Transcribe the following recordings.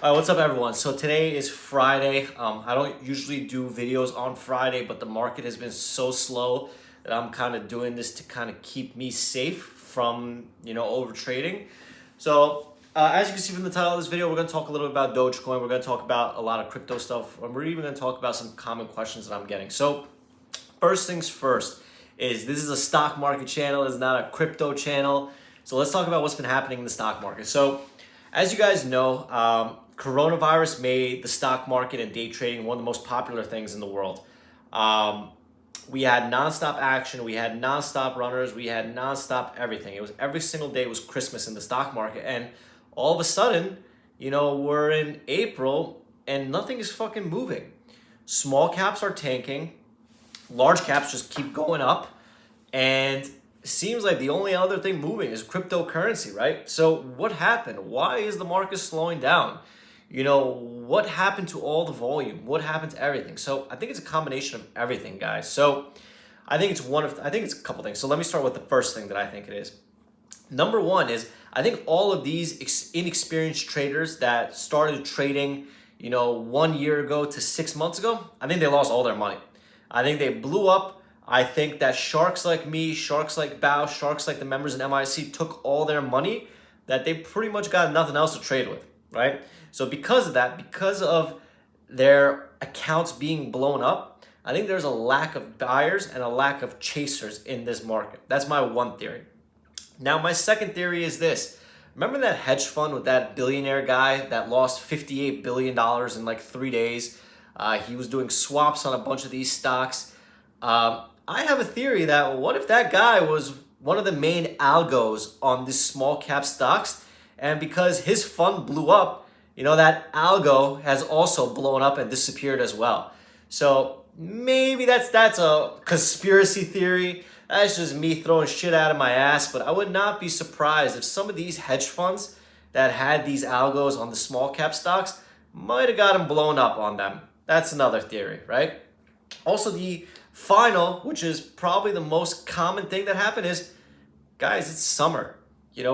All right, what's up, everyone? So today is Friday. I don't usually do videos on Friday, but the market has been so slow that I'm kind of doing this to kind of keep me safe from, over trading. So as you can see from the title of this video, we're going to talk a little bit about Dogecoin. We're going to talk about a lot of crypto stuff, and we're even going to talk about some common questions that I'm getting. So first things first is this is a stock market channel. It's not a crypto channel. So let's talk about what's been happening in the stock market. So as you guys know, coronavirus made the stock market and day trading one of the most popular things in the world. We had nonstop action, we had nonstop runners, we had nonstop everything. It was every single day was Christmas in the stock market, and all of a sudden, we're in April and nothing is fucking moving. Small caps are tanking, large caps just keep going up, and it seems like the only other thing moving is cryptocurrency, right? So what happened? Why is the market slowing down? What happened to all the volume? What happened to everything? So I think it's a combination of everything, guys. So I think it's a couple things. So let me start with the first thing that I think it is. Number one is I think all of these inexperienced traders that started trading, 1 year ago to 6 months ago, I think they lost all their money. I think they blew up. I think that sharks like me, sharks like Bao, sharks like the members in MIC took all their money that they pretty much got nothing else to trade with, right? So because of that, because of their accounts being blown up, I think there's a lack of buyers and a lack of chasers in this market. That's my one theory. Now, my second theory is this. Remember that hedge fund with that billionaire guy that lost $58 billion in like 3 days? He was doing swaps on a bunch of these stocks. I have a theory that what if that guy was one of the main algos on these small cap stocks, and because his fund blew up, that algo has also blown up and disappeared as well. So maybe that's a conspiracy theory. That's just me throwing shit out of my ass, but I would not be surprised if some of these hedge funds that had these algos on the small cap stocks might have gotten blown up on them. That's another theory, right? Also, the final, which is probably the most common thing that happened is, guys, it's summer.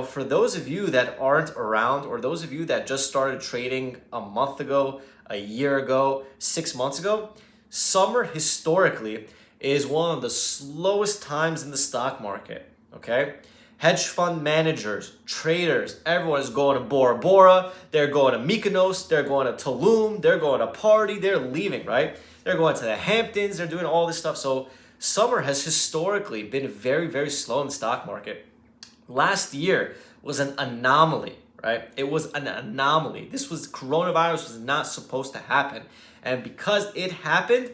For those of you that aren't around, or those of you that just started trading a month ago, a year ago, 6 months ago, summer historically is one of the slowest times in the stock market, okay? Hedge fund managers, traders, everyone is going to Bora Bora, they're going to Mykonos, they're going to Tulum, they're going to party, they're leaving, right? They're going to the Hamptons, they're doing all this stuff. So summer has historically been very, very slow in the stock market. Last year was an anomaly, right? It was an anomaly. Coronavirus was not supposed to happen. And because it happened,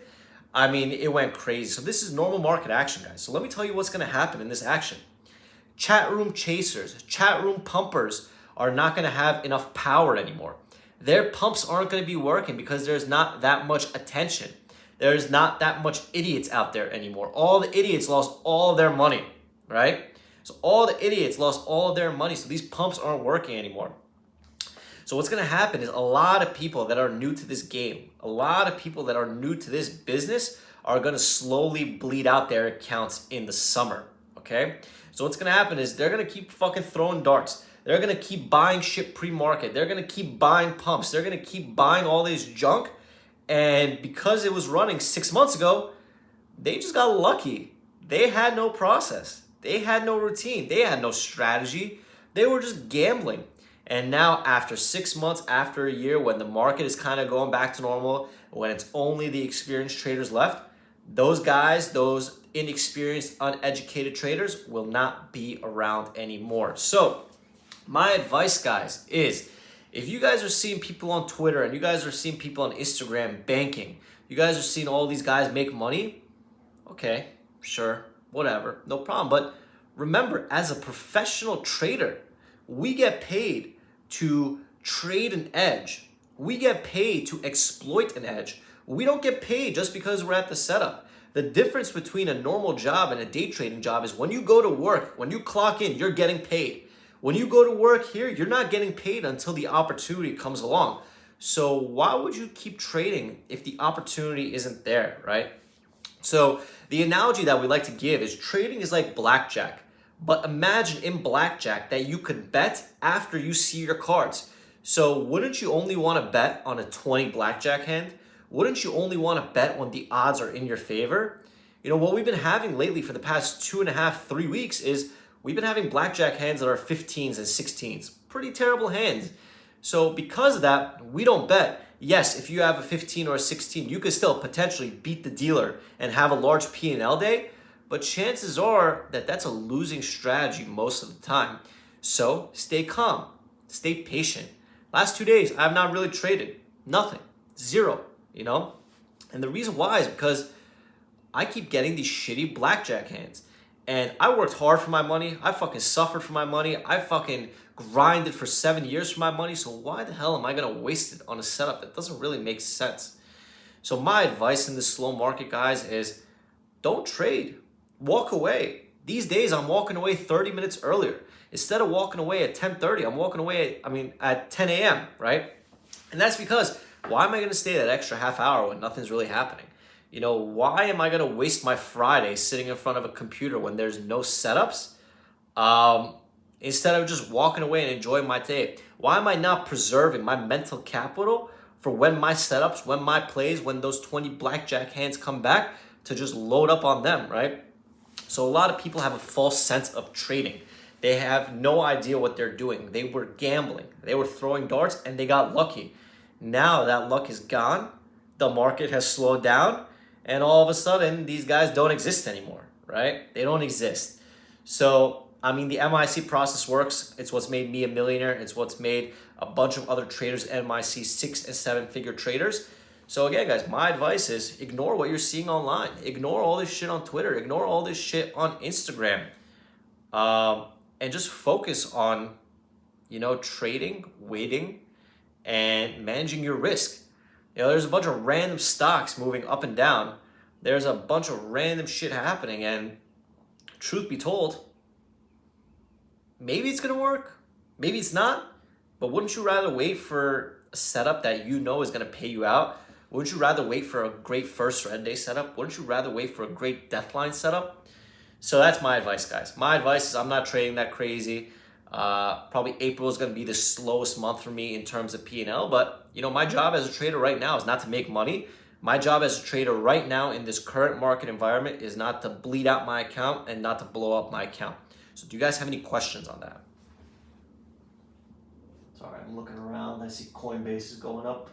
it went crazy. So this is normal market action, guys. So let me tell you what's going to happen in this action. Chat room chasers, chat room pumpers are not going to have enough power anymore. Their pumps aren't going to be working because there's not that much attention. There's not that much idiots out there anymore. All the idiots lost all of their money, right? So all the idiots lost all of their money. So these pumps aren't working anymore. So what's going to happen is a lot of people that are new to this game, a lot of people that are new to this business are going to slowly bleed out their accounts in the summer, okay? So what's going to happen is they're going to keep fucking throwing darts. They're going to keep buying shit pre-market. They're going to keep buying pumps. They're going to keep buying all this junk. And because it was running 6 months ago, they just got lucky. They had no process. They had no routine. They had no strategy. They were just gambling. And now after 6 months, after a year, when the market is kind of going back to normal, when it's only the experienced traders left, those guys, those inexperienced, uneducated traders will not be around anymore. So my advice, guys, is if you guys are seeing people on Twitter and you guys are seeing people on Instagram banking, you guys are seeing all these guys make money, okay, sure, whatever, no problem. But remember, as a professional trader, we get paid to trade an edge. We get paid to exploit an edge. We don't get paid just because we're at the setup. The difference between a normal job and a day trading job is when you go to work, when you clock in, you're getting paid. When you go to work here, you're not getting paid until the opportunity comes along. So why would you keep trading if the opportunity isn't there, right? So the analogy that we like to give is trading is like blackjack. But imagine in blackjack that you could bet after you see your cards. So wouldn't you only want to bet on a 20 blackjack hand? Wouldn't you only want to bet when the odds are in your favor? You know, what we've been having lately for the past 2.5, 3 weeks is we've been having blackjack hands that are 15s and 16s. Pretty terrible hands. So because of that, we don't bet. Yes, if you have a 15 or a 16, you could still potentially beat the dealer and have a large P&L day, but chances are that that's a losing strategy most of the time. So stay calm, stay patient. Last 2 days, I have not really traded. Nothing. Zero, you know? And the reason why is because I keep getting these shitty blackjack hands. And I worked hard for my money. I fucking suffered for my money. I fucking grinded for 7 years for my money. So why the hell am I going to waste it on a setup that doesn't really make sense? So my advice in this slow market, guys, is don't trade. Walk away. These days, I'm walking away 30 minutes earlier. Instead of walking away at 10:30, I'm walking away at 10 a.m., right? And that's because why am I going to stay that extra half hour when nothing's really happening? You know, why am I going to waste my Friday sitting in front of a computer when there's no setups? Instead of just walking away and enjoying my day. Why am I not preserving my mental capital for when my setups, when my plays, when those 20 blackjack hands come back to just load up on them, right? So a lot of people have a false sense of trading. They have no idea what they're doing. They were gambling. They were throwing darts and they got lucky. Now that luck is gone. The market has slowed down. And all of a sudden, these guys don't exist anymore, right? They don't exist. So, I mean, the MIC process works. It's what's made me a millionaire. It's what's made a bunch of other traders, MIC 6 and 7 figure traders. So again, guys, my advice is ignore what you're seeing online. Ignore all this shit on Twitter. Ignore all this shit on Instagram. And just focus on, you know, trading, waiting, and managing your risk. You know, there's a bunch of random stocks moving up and down. There's a bunch of random shit happening. And truth be told, maybe it's going to work. Maybe it's not. But wouldn't you rather wait for a setup that you know is going to pay you out? Wouldn't you rather wait for a great first red day setup? Wouldn't you rather wait for a great deathline setup? So that's my advice, guys. My advice is I'm not trading that crazy. Probably April is going to be the slowest month for me in terms of P&L. But, you know, my job as a trader right now is not to make money. My job as a trader right now in this current market environment is not to bleed out my account and not to blow up my account. So do you guys have any questions on that? Sorry, I'm looking around. I see Coinbase is going up.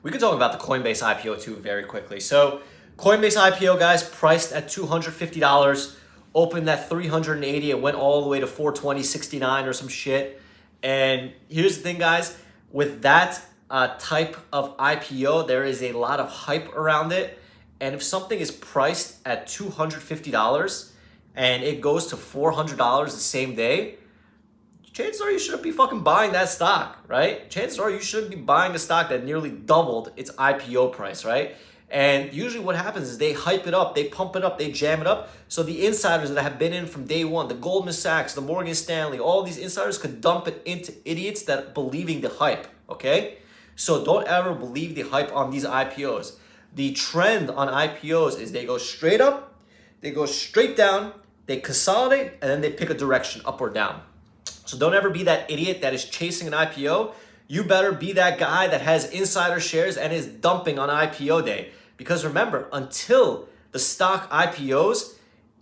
We could talk about the Coinbase IPO too very quickly. So Coinbase IPO, guys, priced at $250. Opened at 380, it went all the way to 420.69 or some shit. And here's the thing, guys, with that type of IPO, there is a lot of hype around it. And if something is priced at $250 and it goes to $400 the same day, chances are you shouldn't be fucking buying that stock, right? Chances are you shouldn't be buying a stock that nearly doubled its IPO price, right? And usually what happens is they hype it up, they pump it up, they jam it up. So the insiders that have been in from day one, the Goldman Sachs, the Morgan Stanley, all these insiders could dump it into idiots that are believing the hype, okay? So don't ever believe the hype on these IPOs. The trend on IPOs is they go straight up, they go straight down, they consolidate, and then they pick a direction up or down. So don't ever be that idiot that is chasing an IPO. You better be that guy that has insider shares and is dumping on IPO day. Because remember, until the stock IPOs,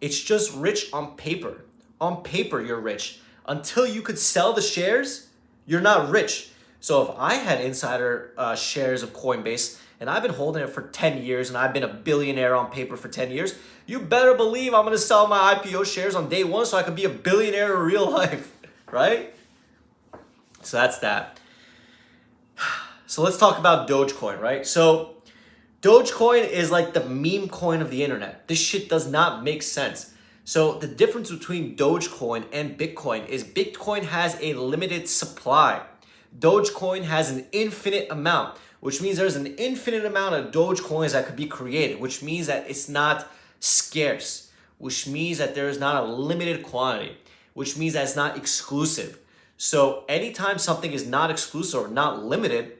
it's just rich on paper. On paper, you're rich. Until you could sell the shares, you're not rich. So if I had insider shares of Coinbase and I've been holding it for 10 years and I've been a billionaire on paper for 10 years, you better believe I'm going to sell my IPO shares on day one so I can be a billionaire in real life, right? So that's that. So let's talk about Dogecoin, right? So Dogecoin is like the meme coin of the internet. This shit does not make sense. So the difference between Dogecoin and Bitcoin is Bitcoin has a limited supply. Dogecoin has an infinite amount, which means there's an infinite amount of Dogecoins that could be created, which means that it's not scarce, which means that there is not a limited quantity, which means that it's not exclusive. So anytime something is not exclusive or not limited,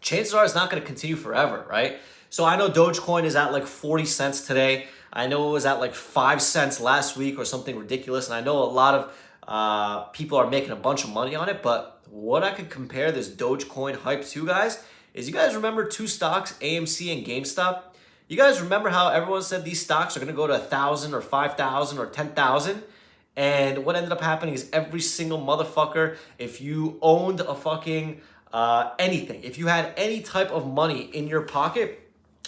chances are it's not going to continue forever, right? So I know Dogecoin is at like 40 cents today. I know it was at like 5 cents last week or something ridiculous. And I know a lot of people are making a bunch of money on it. But what I could compare this Dogecoin hype to, guys, is you guys remember two stocks, AMC and GameStop? You guys remember how everyone said these stocks are going to go to 1,000 or 5,000 or 10,000? And what ended up happening is every single motherfucker, if you owned a fucking anything, if you had any type of money in your pocket,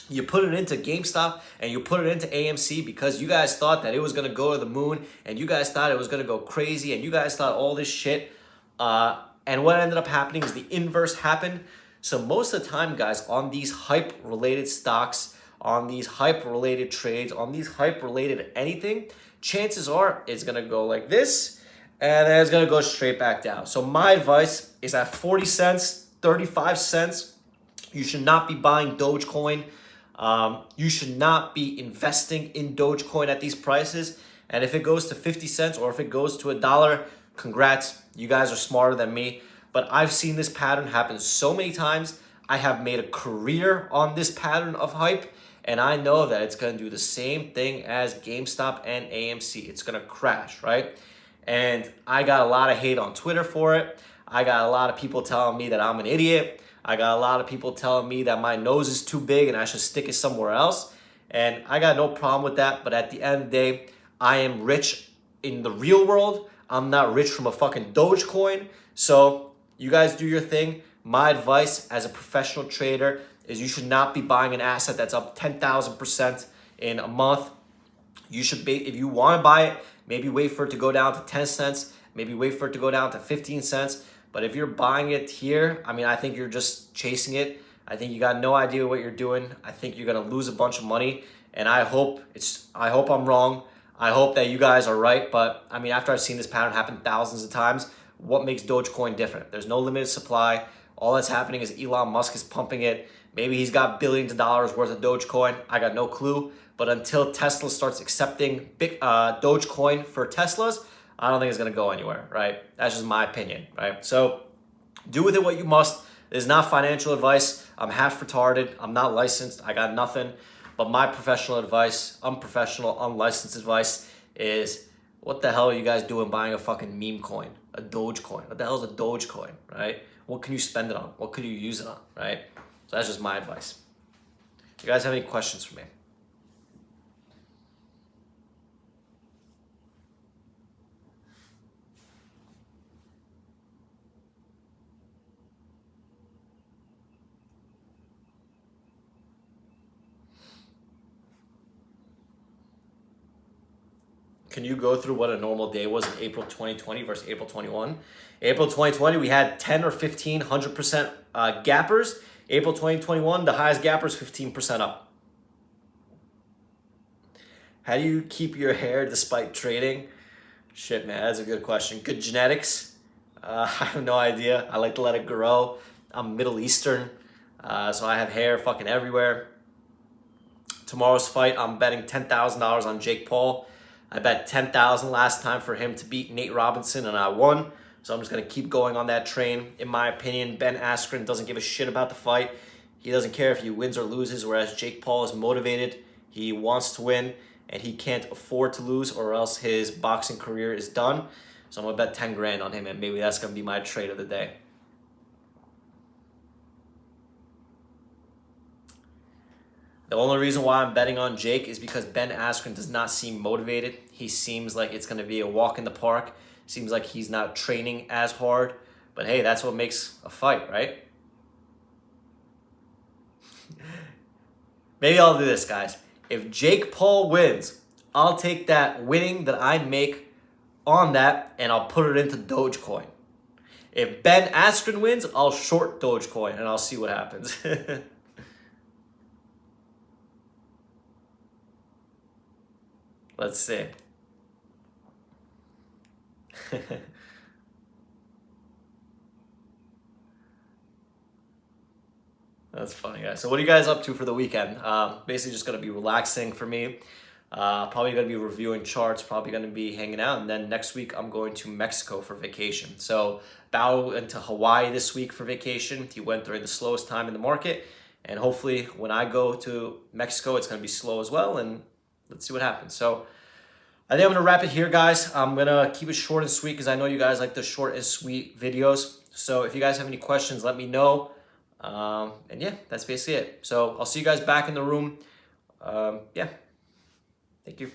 you put it into GameStop and you put it into AMC because you guys thought that it was going to go to the moon and you guys thought it was going to go crazy and you guys thought all this shit. And what ended up happening is the inverse happened. So most of the time, guys, on these hype-related stocks, on these hype-related trades, on these hype-related anything, chances are it's going to go like this, and then it's going to go straight back down. So my advice is at 40 cents, 35 cents, you should not be buying Dogecoin. You should not be investing in Dogecoin at these prices. And if it goes to 50 cents or if it goes to $1, congrats. You guys are smarter than me. But I've seen this pattern happen so many times. I have made a career on this pattern of hype. And I know that it's going to do the same thing as GameStop and AMC. It's going to crash, right? And I got a lot of hate on Twitter for it. I got a lot of people telling me that I'm an idiot. I got a lot of people telling me that my nose is too big and I should stick it somewhere else. And I got no problem with that. But at the end of the day, I am rich in the real world. I'm not rich from a fucking Dogecoin. So you guys do your thing. My advice as a professional trader is you should not be buying an asset that's up 10,000% in a month. You should be, if you want to buy it, maybe wait for it to go down to 10 cents, maybe wait for it to go down to 15 cents. But if you're buying it here, I mean, I think you're just chasing it. I think you got no idea what you're doing. I think you're going to lose a bunch of money. And I hope I'm wrong. I hope that you guys are right. But I mean, after I've seen this pattern happen thousands of times, what makes Dogecoin different? There's no limited supply. All that's happening is Elon Musk is pumping it. Maybe he's got billions of dollars worth of Dogecoin. I got no clue. But until Tesla starts accepting big Dogecoin for Teslas, I don't think it's going to go anywhere, right? That's just my opinion, right? So do with it what you must. This is not financial advice. I'm half retarded. I'm not licensed. I got nothing. But my professional advice, unprofessional, unlicensed advice is, what the hell are you guys doing buying a fucking meme coin, a Dogecoin? What the hell is a Dogecoin, right? What can you spend it on? What could you use it on, right? So that's just my advice. You guys have any questions for me? Can you go through what a normal day was in April 2020 versus April 21? April 2020, we had 10 or 15, 100% gappers. April 2021, the highest gappers, 15% up. How do you keep your hair despite trading? Shit, man, that's a good question. Good genetics? I have no idea. I like to let it grow. I'm Middle Eastern, so I have hair fucking everywhere. Tomorrow's fight, I'm betting $10,000 on Jake Paul. I bet $10,000 last time for him to beat Nate Robinson, and I won. So I'm just going to keep going on that train. In my opinion, Ben Askren doesn't give a shit about the fight. He doesn't care if he wins or loses, whereas Jake Paul is motivated. He wants to win, and he can't afford to lose, or else his boxing career is done. So I'm going to bet 10 grand on him, and maybe that's going to be my trade of the day. The only reason why I'm betting on Jake is because Ben Askren does not seem motivated. He seems like it's going to be a walk in the park. Seems like he's not training as hard. But hey, that's what makes a fight, right? Maybe I'll do this, guys. If Jake Paul wins, I'll take that winning that I make on that and I'll put it into Dogecoin. If Ben Askren wins, I'll short Dogecoin and I'll see what happens. Let's see. That's funny, guys. So what are you guys up to for the weekend? Basically just going to be relaxing for me. Probably going to be reviewing charts, probably going to be hanging out. And then next week, I'm going to Mexico for vacation. So Bao went to Hawaii this week for vacation. He went during the slowest time in the market. And hopefully when I go to Mexico, it's going to be slow as well. And let's see what happens. So I think I'm gonna wrap it here, guys. I'm gonna keep it short and sweet because I know you guys like the short and sweet videos. So if you guys have any questions, let me know. And yeah, that's basically it. So I'll see you guys back in the room. Yeah, thank you.